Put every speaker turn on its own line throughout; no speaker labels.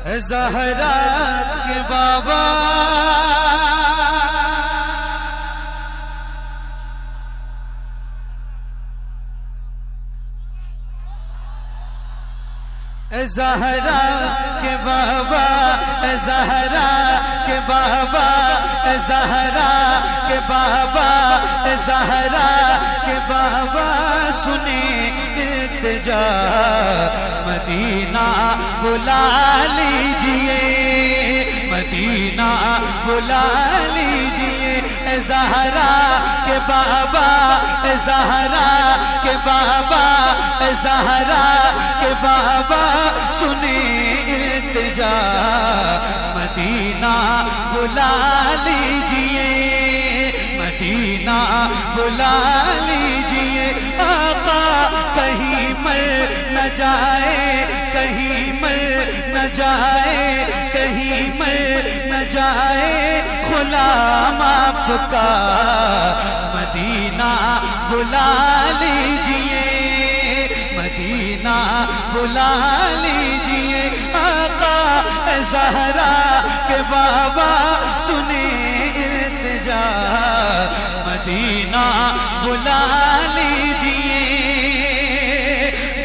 زہرا کے بابا زہرا کے بابا زہرا کے بابا زہرا کے بابا زہرا کے بابا سنیں التجا مدینہ بلا لیجئے مدینہ بلا لیجئے زہرا کے بابا زہرا کے بابا زہرا کے بابا سنیں التجا مدینہ بلا لیجئے مدینہ بلا لیجئے آقا کہیں مر نہ جائے کہیں مر نہ جائے کہیں مر نہ جائے غلام آپ کا مدینہ بلا لیجئے مدینہ بلا لیجئے آقا زہرا کے بابا سنیں التجا مدینہ بلا لیجئے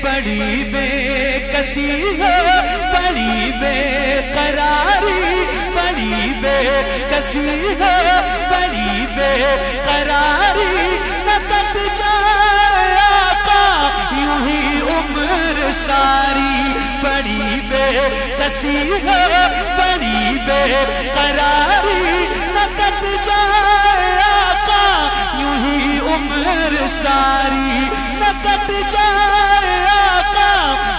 بڑی بے کسی ہے بڑی بے قراری بڑی بے کسی ہے بڑی بے قراری نہ کٹ جائے آقا یوں ہی عمر ساری بڑی بے کسی ہے بڑی بے قراری نہ کٹ جائے آقا یوں ہی عمر ساری نہ کٹ جائے آقا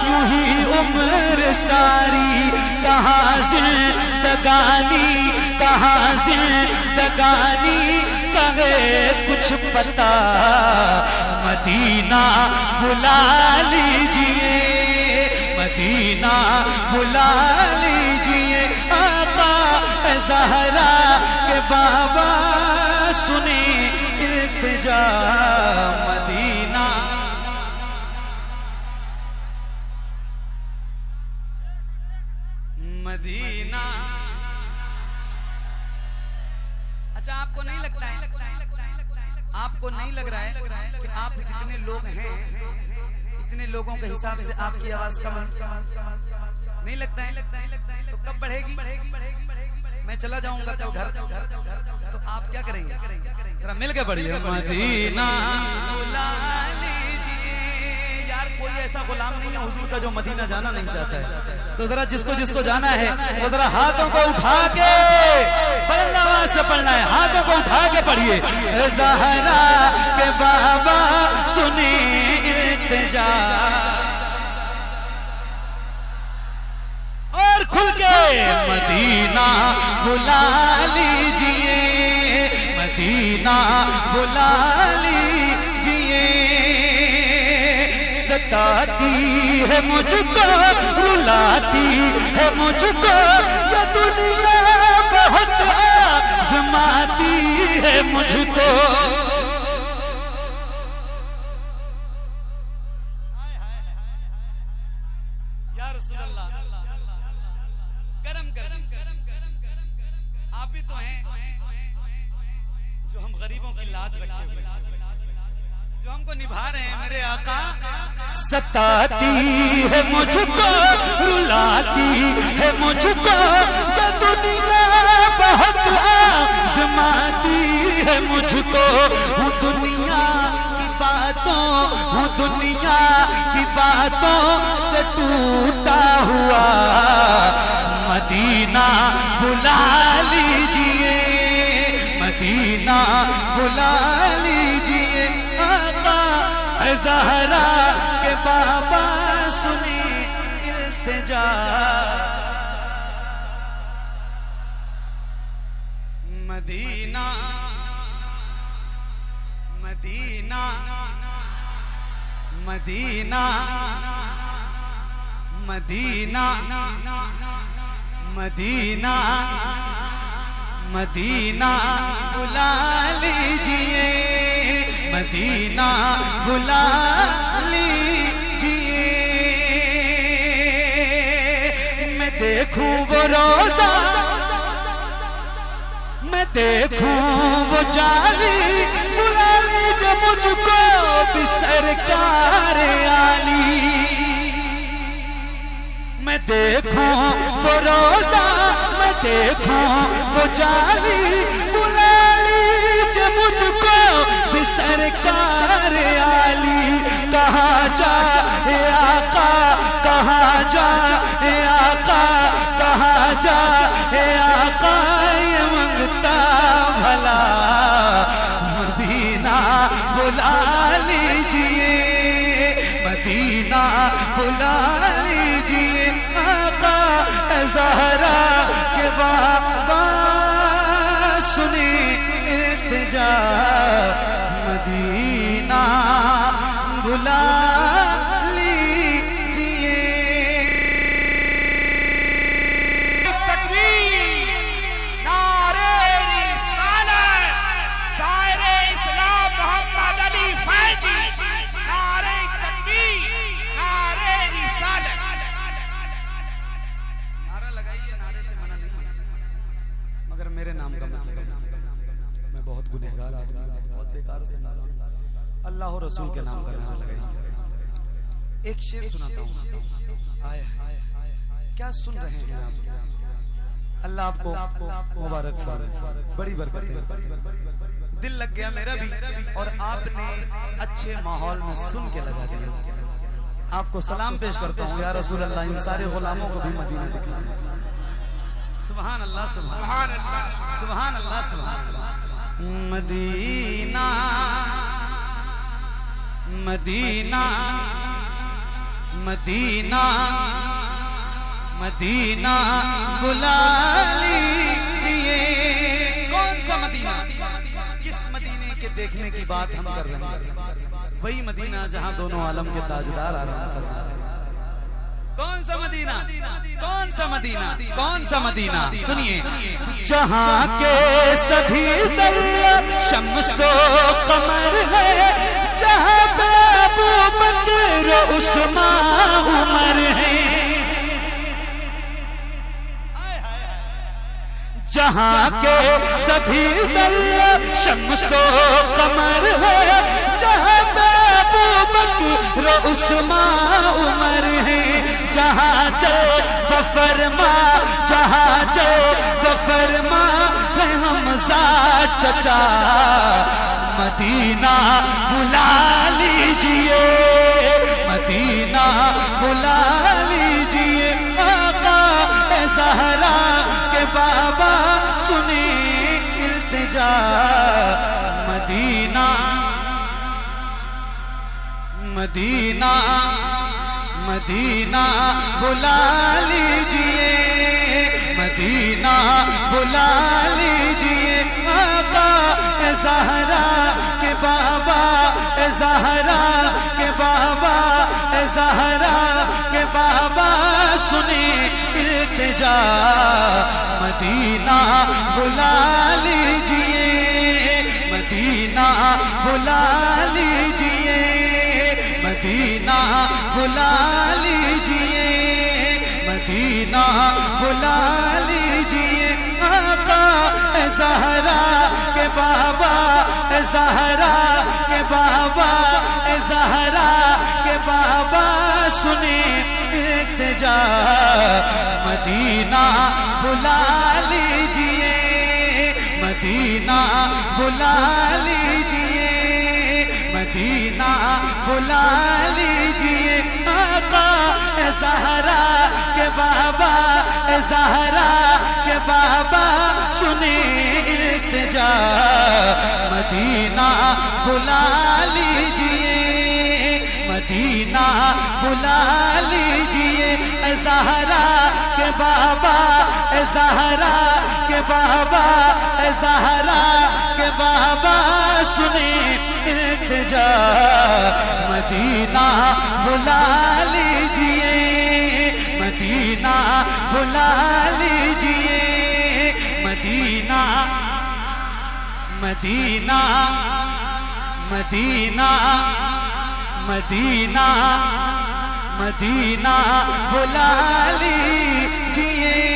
یوں ہی عمر ساری کہاں زندگانی کہاں زندگانی کہے کچھ پتا مدینہ بلا لیجئے مدینہ بلا لیجئے آقا زہرا کے بابا سنیں التجا مدینہ مدینہ اچھا آپ کو نہیں لگتا ہے آپ کو نہیں لگ رہا ہے کہ آپ جتنے لوگ ہیں اتنے لوگوں کے حساب سے آپ کی آواز کم نہیں لگتا ہے تو کب بڑھے گی میں چلا جاؤں گا کل گھر تو آپ کیا کریں گے ذرا مل کے پڑھیے مدینہ بلا لیجئے یار کوئی ایسا غلام نہیں ہے حضور کا جو مدینہ جانا نہیں چاہتا ہے تو ذرا جس کو جانا ہے وہ ذرا ہاتھوں کو اٹھا کے بلند آواز سے پڑھنا ہے ہاتھوں کو اٹھا کے پڑھیے زہرا کے بابا سنیں التجا اور کھل کے مدینہ بلا لیجئے مدینہ بلا لیجئے ستاتی ہے مجھ کو رلاتی ہے مجھ کو یہ دنیا بہت آزماتی ہے مجھ کو یا رسول اللہ کرم آپ ہی تو ہیں جو ہم غریبوں کی لاج رکھے ہوئے جو ہم کو نبھا رہے ہیں میرے آقا ستاتی ہے مجھ کو رلاتی ہے مجھ کو یہ دنیا بہت آزماتی ہے مجھ کو ہوں دنیا کی باتوں ہوں دنیا کی باتوں سے ٹوٹا ہوا مدینہ بلا لیجئے مدینہ بلا لیجئے آقا زہرا کے بابا سنیں التجا مدینہ مدینہ مدینہ مدینہ مدینہ مدینہ بلا لیجئے مدینہ بلا لیجئے میں دیکھوں وہ روزہ میں دیکھوں وہ جالی بلا لیجیے مجھ کو بھی سرکار عالی میں دیکھوں وہ روزہ میں دیکھوں وہ جالی بلا لیجیے مجھ کو بھی سرکار عالی کہاں جا اے آقا کہاں جا اے آقا کہاں جا اے آقا یہ منگتا بھلا مدینہ بلا لیجئے مدینہ بلا لیجئے آقا زہرا کے بابا سنی التجا مدینہ بلا میرے نام کا میں بہت گنہگار آدمی بہت بیکار سے اللہ اور رسول کے نام کا نعرہ لگائیے ایک شعر سناتا ہوں آئے کیا سن رہے ہیں آپ اللہ آپ کو مبارک فرمائے بڑی برکت ہے دل لگ گیا میرا بھی اور آپ نے اچھے ماحول میں سن کے لگا دیا آپ کو سلام پیش کرتا ہوں یا رسول اللہ ان سارے غلاموں کو بھی مدینہ دکھا دیجیے سبحان اللہ سبحان اللہ سبحان اللہ سبحان اللہ مدینہ مدینہ مدینہ مدینہ بلا لیجئے کون سا مدینہ کس مدینے کے دیکھنے کی بات ہم کر رہے ہیں وہی مدینہ جہاں دونوں عالم کے تاجدار آرام فرما رہے ہیں کون سا مدینہ کون سا مدینہ کون سا مدینہ سنیے جہاں کے سبھی ذرے شمس و قمر ہے جہاں پہ ابو بکر و عثمان عمر ہے جہاں کے سبھی ذرے شمس و قمر ہے جہاں پہ ابو بکر و عثمان عمر ہے جہاں چل بفرما جہاں چل بفرما ہے حمزہ چچا مدینہ بلا لیجئے مدینہ بلا لیجئے آقا اے زہرا کے بابا سنی التجا مدینہ مدینہ مدینہ بلا لیجئے مدینہ بلا لیجئے آقا اے زہرا کے بابا اے زہرا کے بابا اے زہرا کے بابا سنی التجا مدینہ بلا لیجئے مدینہ بلا لیجئے مدینہ بلا لیجئے مدینہ بلا لیجئے آقا اے زہرا کے بابا اے زہرا کے بابا اے زہرا کے بابا سنی التجا مدینہ بلا لیجئے مدینہ بلا لیجئے مدینہ بلا لیجئے آقا اے زہرا کے بابا اے زہرا کے بابا سنی التجا مدینہ بلا لیجئے مدینہ بلا لیجئے اے زہرا کے بابا اے زہرا کے بابا اے زہرا کے بابا سنی التجا مدینہ بلا لیجئے مدینہ بلا لیجئے مدینہ مدینہ مدینہ مدینہ مدینہ بلا لیجئے
جیے